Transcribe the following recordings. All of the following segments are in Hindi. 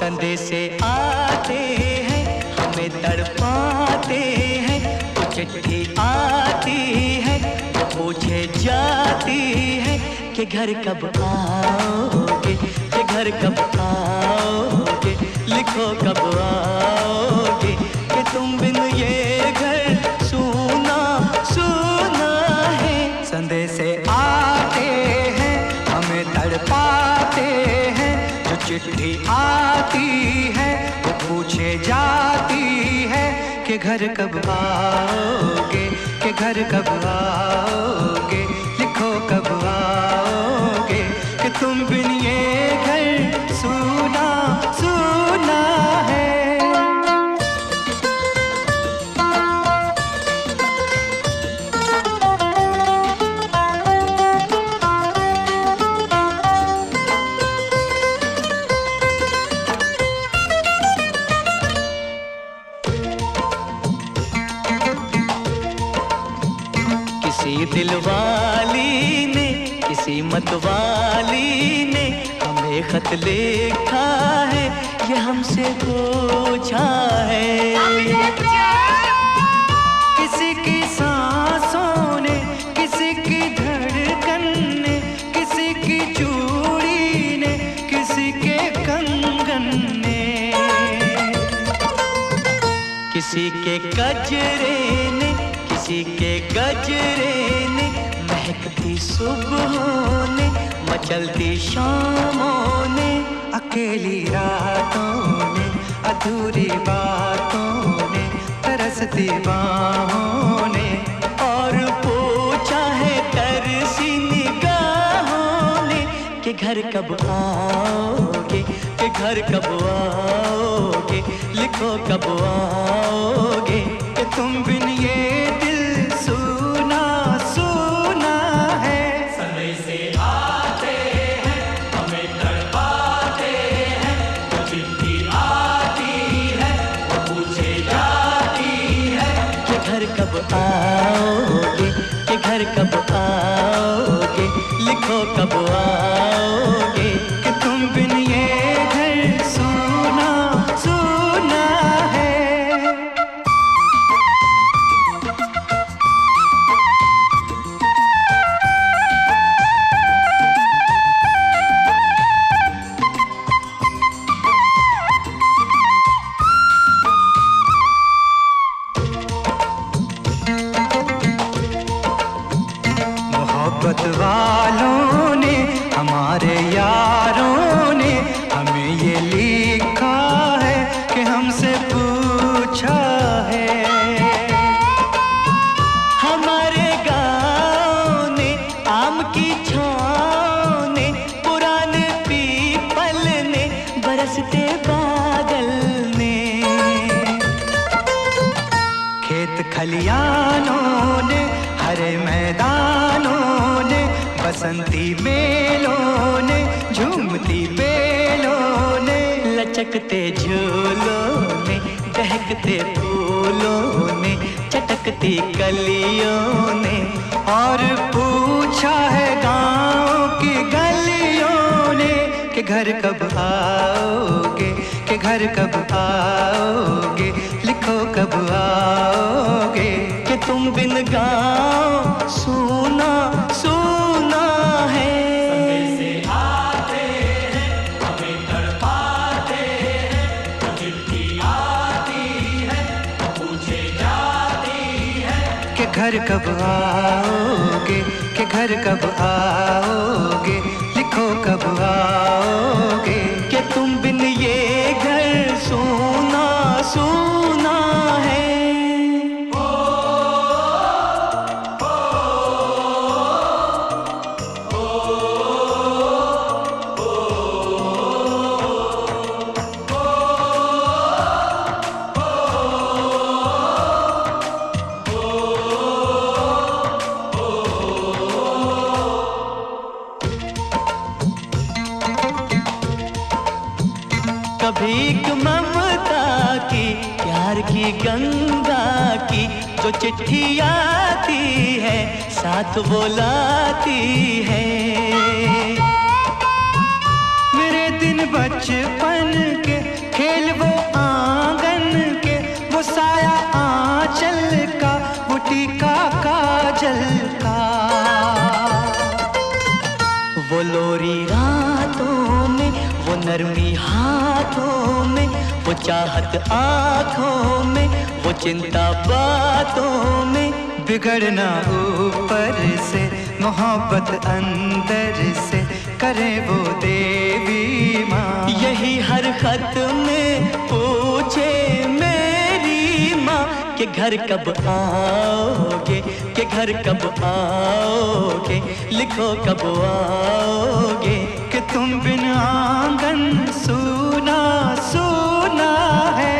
संदेशे आते हैं हमें तड़पाते हैं, तो चिट्ठी आती है तो पूछे जाती है कि घर कब आओगे, कि घर कब आओगे, लिखो कब आओगे, कि तुम बिन ये घर सूना सूना है। संदेशे आते हैं हमें तड़पाते हैं, जो चिट्ठी आती है वो पूछे जाती है कि घर कब आओगे, कि घर कब आओगे, लिखो कब आओगे, कि तुम बिन ये घर सूना सूना है। किसी दिलवाली ने, किसी मतवाली ने हमें खत लिखा है, ये हमसे पूछा है। किसी की सांसों ने, किसी की धड़कन ने, किसी की चूड़ी ने, किसी के कंगन ने, किसी के गजरे ने, किसी के गजरे ने, महकती सुबहों ने, मचलती शामों ने, अकेली रातों ने, अधूरी बातों ने, तरसती बाहों ने, और पूछा है तरसी निगाहों ने कि घर कब आओगे, कि घर कब आओगे, लिखो कब आओगे, कि तुम बिन ये दिल सूना सूना है। संदेशे आते हैं हमें तड़पाते हैं, जो चिट्ठी आती है वो पूछे जाती है कि घर कब आओगे, कि घर कब आओगे, लिखो कब आओगे, कि तुम बिन ये घर सूना सूना है। मोहब्बत वालों ने, हमारे यारों ने हमें ये लिखा है कि हमसे पूछा है। हमारे गाँव ने, आम की छाँव ने, पुराने पीपल ने, बरसते बादल ने, खेत खलियानों ने, हरे मैदानों ने, बसंती मेलों ने, झूमती बेलों ने, लचकते झूलों ने, दहकते फूलों ने, चटकती कलियों ने, और पूछा है गाँव की गलियों ने कि घर कब आओगे, कि घर कब आओगे, लिखो कब आओगे, कि तुम बिन गाँव सूना सूना है। संदेशे आते हैं हमें तड़पाते हैं, जो चिट्ठी आती है वो पूछे जाती है कि घर कब आओगे, कि घर कब आओगे, लिखो कब आओगे, कि तुम बिन ये घर सूना सूना है। कभी एक ममता की, प्यार की गंगा की, जो चिट्ठी आती है साथ वो लाती है। मेरे दिन बचपन के, खेल वो आंगन के, वो साया आंचल का, वो टीका काजल का। वो लोरी रातों में, वो नरमी हाथों में, वो चाहत आँखों में, वो चिंता बातों में। बिगड़ना ऊपर से, मोहब्बत अंदर से, करे वो देवी माँ। यही हर खत में पूछे मेरी माँ कि घर कब आओगे, कि घर कब आओगे, लिखो कब आओगे। कि तुम बिन आंगन सूना सूना है।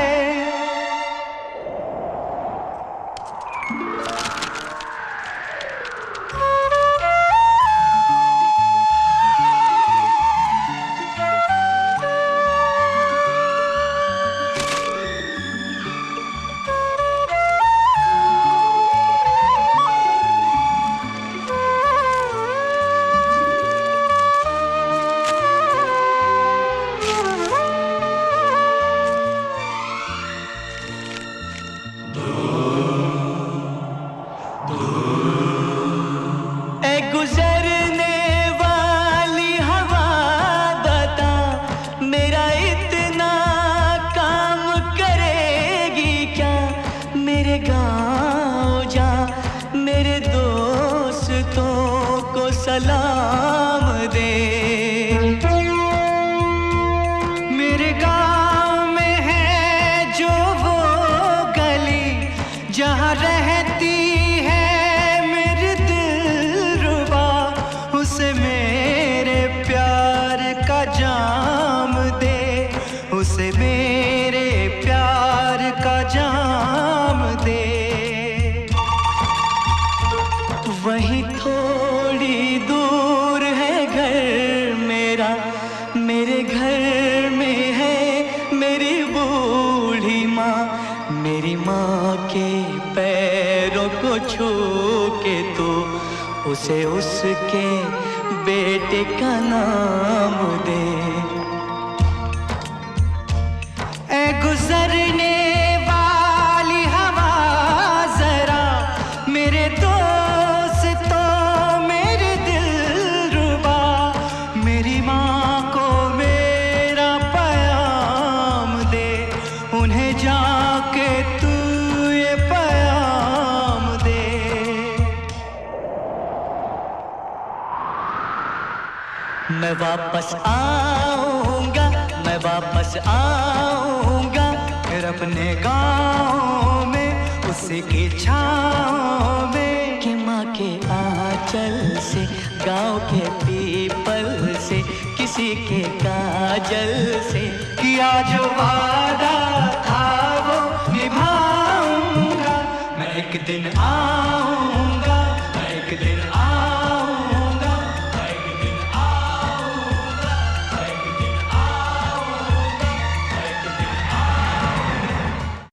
गुजरने वाली हवा बता, मेरा इतना काम करेगी क्या। मेरे गाँव जा, मेरे दोस्तों को सलाम दे। मेरे गाँव में है जो वो गली, जहाँ रहती उसे मेरे प्यार का जाम दे। वहीं थोड़ी दूर है घर मेरा, मेरे घर में है मेरी बूढ़ी माँ। मेरी माँ के पैरों को छू के तो उसे उसके बेटे का नाम दे। गुजरने वाली हवा जरा, मेरे दोस्तों मेरे दिलरुबा, मेरी माँ को मेरा पैगाम दे। उन्हें जाके तू ये पैगाम दे। मैं वापस आऊँगा, मैं वापस आऊँगा, फिर अपने गाँव में, उसी की छाँव में। कि माँ के आंचल से, गाँव के पीपल से, किसी के काजल से, किया जो वादा था वो निभाऊँगा। मैं एक दिन आऊँगा।